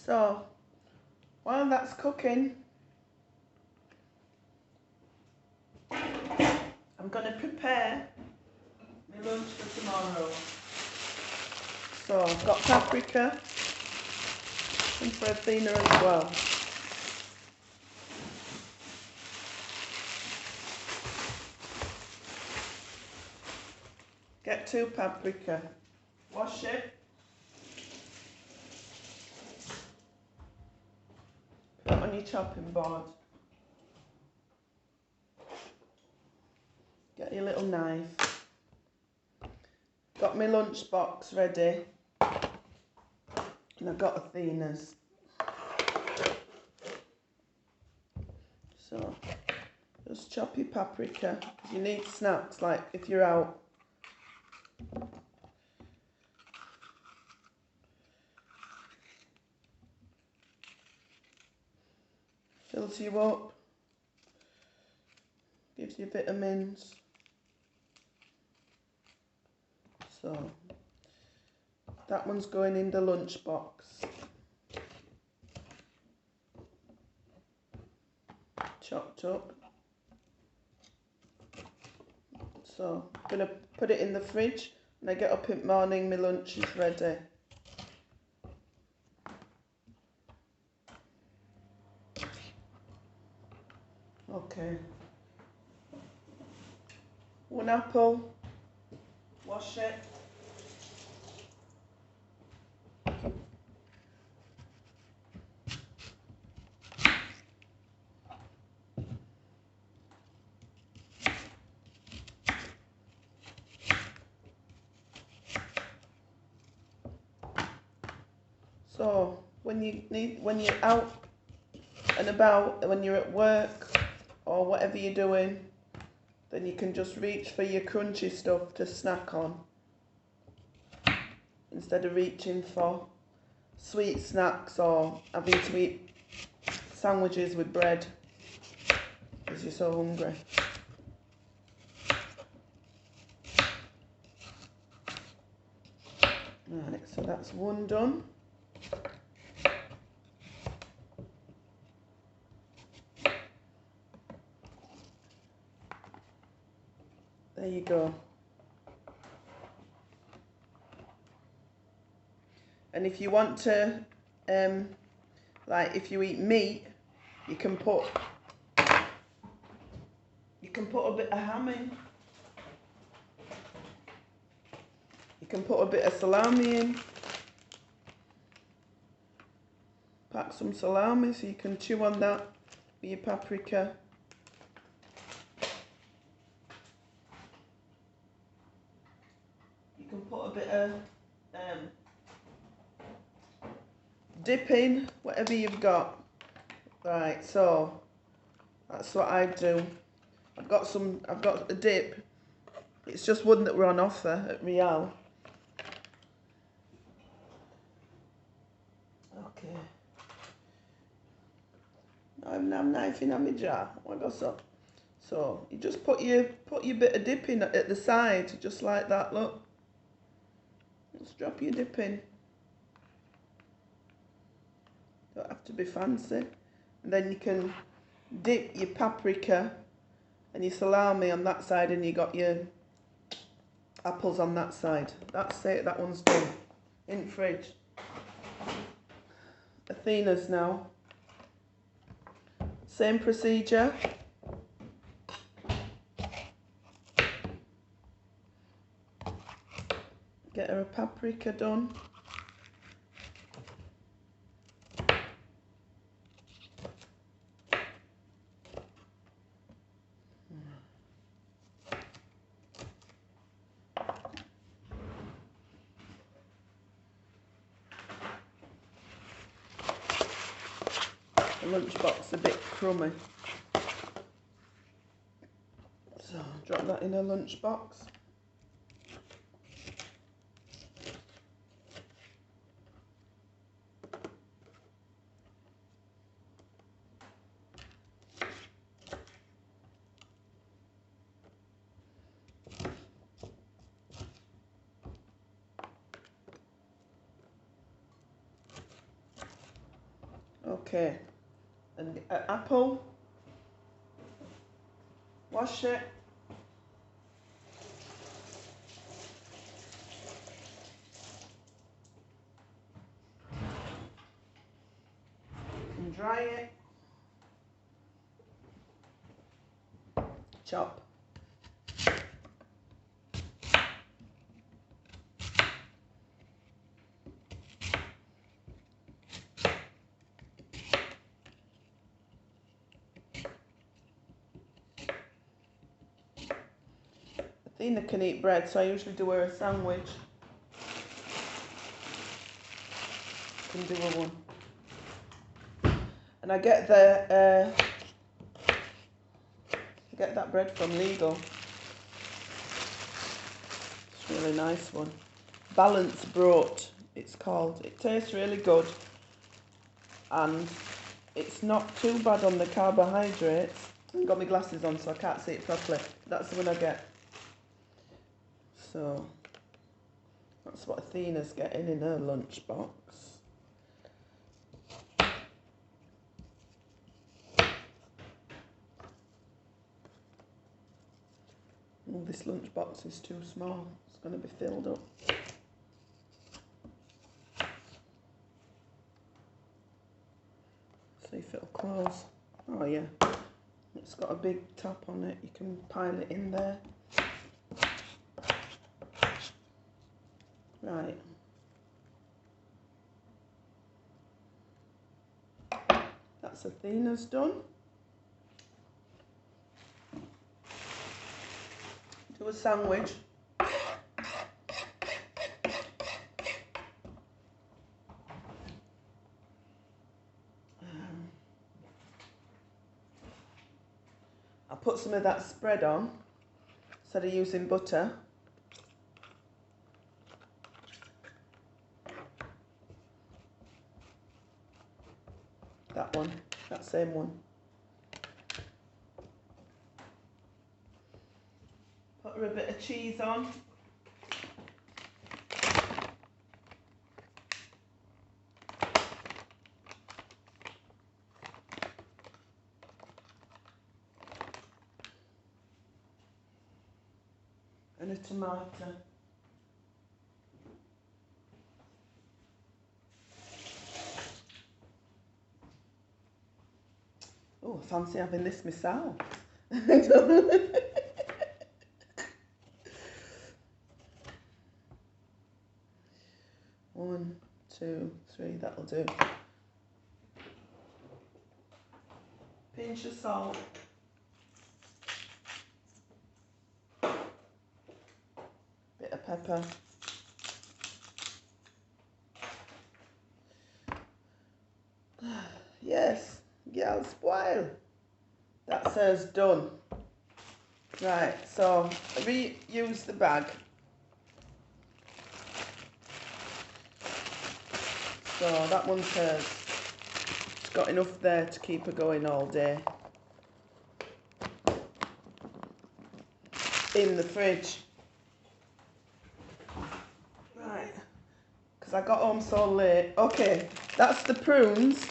So, while that's cooking, I'm going to prepare my lunch for tomorrow. So, I've got paprika and farina as well. Get 2 paprika, wash it, put it on your chopping board, get your little knife, got my lunchbox ready, and I've got Athena's. So, just chop your paprika, because you need snacks, like if you're out. Fills you up, gives you vitamins. So, that one's going in the lunchbox. Chopped up. So, I'm going to put it in the fridge. When I get up in the morning, my lunch is ready. Okay. 1 apple. Wash it. So when you're out and about, when you're at work or whatever you're doing, then you can just reach for your crunchy stuff to snack on instead of reaching for sweet snacks or having to eat sandwiches with bread because you're so hungry. Right, so that's one done. There you go. And if you want to, like if you eat meat, you can put a bit of ham in. You can put a bit of salami in. Pack some salami so you can chew on that with your paprika. You can put a bit of dip in, whatever you've got. Right, so that's what I do. I've got a dip. It's just one that we're on offer at Real. Okay. I'm knifing on my jar. What got so? So you just put your bit of dip in at the side, just like that. Look. Just drop your dip in. Don't have to be fancy. And then you can dip your paprika and your salami on that side, and you got your apples on that side. That's it. That one's done. In the fridge. Athena's now. Same procedure. Get her a paprika done. The lunchbox a bit crummy. So drop that in a lunchbox. Okay, and an apple, wash it, and dry it, chop. Athena can eat bread, so I usually do her a sandwich. Can do her one. And I get that bread from Lidl. It's a really nice one. Balanced Broat, it's called. It tastes really good. And it's not too bad on the carbohydrates. I've got my glasses on so I can't see it properly. That's the one I get. So that's what Athena's getting in her lunchbox. Oh, this lunchbox is too small. It's going to be filled up. See if it'll close. Oh yeah, it's got a big top on it. You can pile it in there. Right. That's Athena's done. Do a sandwich. I'll put some of that spread on instead of using butter. That one, that same one. Put her a bit of cheese on. And a tomato. Oh, I fancy having this myself. 1, 2, 3, that'll do. Pinch of salt. Bit of pepper. Yes, girl spoil. That's hers done. Right, so reuse the bag. So that one's hers. It's got enough there to keep her going all day. In the fridge. Right, because I got home so late. Okay, that's the prunes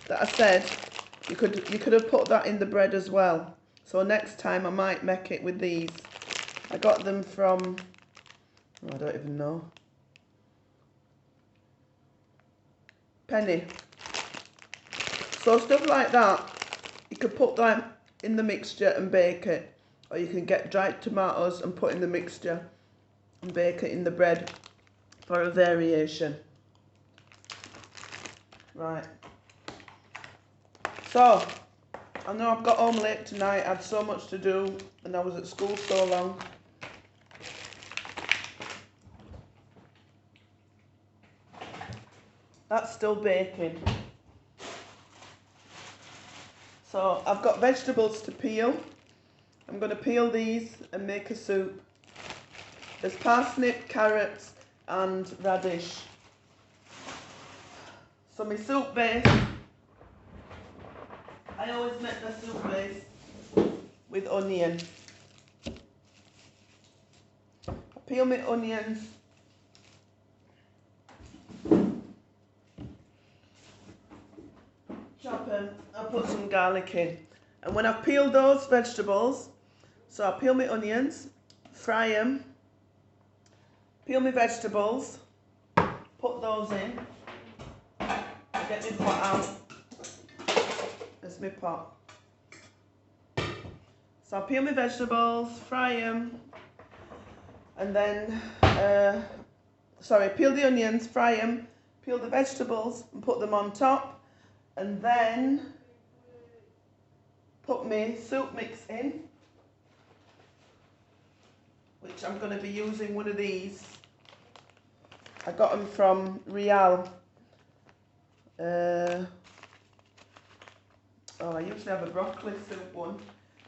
that I said. You could have put that in the bread as well. So next time I might make it with these. I got them from, oh, I don't even know. Penny. So stuff like that, you could put that in the mixture and bake it. Or you can get dried tomatoes and put in the mixture and bake it in the bread for a variation. Right. So, I know I've got home late tonight. I had so much to do and I was at school so long. That's still baking. So I've got vegetables to peel. I'm going to peel these and make a soup. There's parsnip, carrots and radish. So my soup base, I always make the soup base with onion. I peel my onions. chop them, I'll put some garlic in. And when I've peeled those vegetables, so I'll peel my onions, fry them, peel my vegetables, put those in, get my pot out. There's my pot. So I'll peel my vegetables, fry them, and then, peel the onions, fry them, peel the vegetables and put them on top, and then put my soup mix in, which I'm going to be using one of these. I got them from Real. I usually have a broccoli soup one,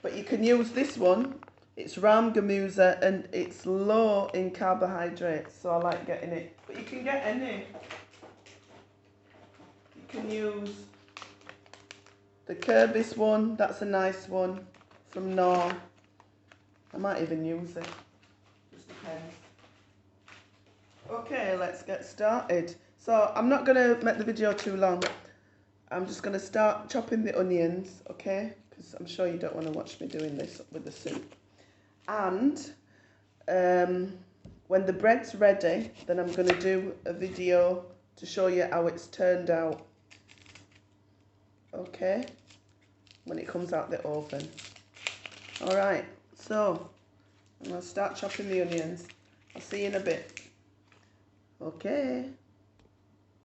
but you can use this one. It's ram gamuza and it's low in carbohydrates, so I like getting it. But you can get any. You can use the Kirby's one, that's a nice one from Knorr. I might even use it, just depends. Okay, let's get started. So I'm not going to make the video too long. I'm just going to start chopping the onions, okay? Because I'm sure you don't want to watch me doing this with the soup. And when the bread's ready, then I'm going to do a video to show you how it's turned out. Okay? When it comes out the oven. Alright, so I'm going to start chopping the onions. I'll see you in a bit. Okay.